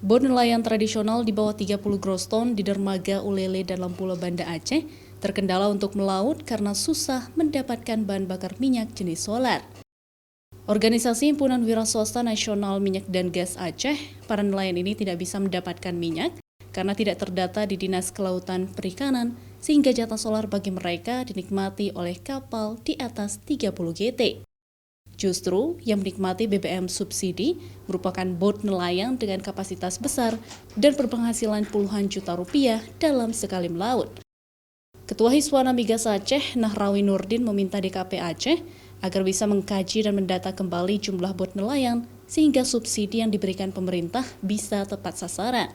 Bot nelayan tradisional di bawah 30 gross ton di dermaga Ulele dalam Pulau Banda Aceh terkendala untuk melaut karena susah mendapatkan bahan bakar minyak jenis solar. Organisasi Himpunan Wira Swasta Nasional Minyak dan Gas Aceh, para nelayan ini tidak bisa mendapatkan minyak karena tidak terdata di Dinas Kelautan Perikanan, sehingga jatah solar bagi mereka dinikmati oleh kapal di atas 30 GT. Justru yang menikmati BBM subsidi merupakan bot nelayan dengan kapasitas besar dan berpenghasilan puluhan juta rupiah dalam sekali melaut. Ketua Hiswana Migas Aceh, Nahrawi Nurdin, meminta DKP Aceh agar bisa mengkaji dan mendata kembali jumlah bot nelayan sehingga subsidi yang diberikan pemerintah bisa tepat sasaran.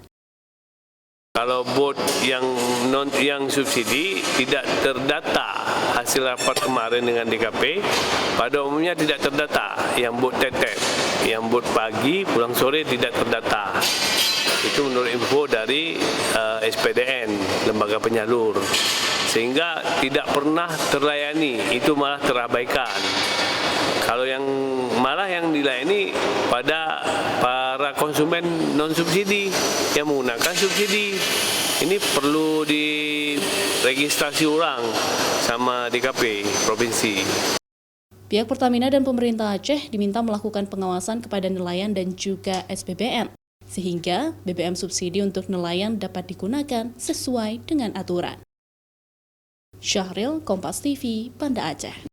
Kalau bot yang subsidi tidak terdata, hasil rapat kemarin dengan DKP, pada umumnya tidak terdata. Yang bot tetet, yang bot pagi pulang sore tidak terdata. Itu menurut info dari SPDN, lembaga penyalur, sehingga tidak pernah terlayani, itu malah terabaikan. Kalau yang dilayani pada para konsumen non subsidi yang menggunakan subsidi, ini perlu diregistrasi ulang sama DKP provinsi. Pihak Pertamina dan pemerintah Aceh diminta melakukan pengawasan kepada nelayan dan juga SBBM, sehingga BBM subsidi untuk nelayan dapat digunakan sesuai dengan aturan. Syahril, Kompas TV, Banda Aceh.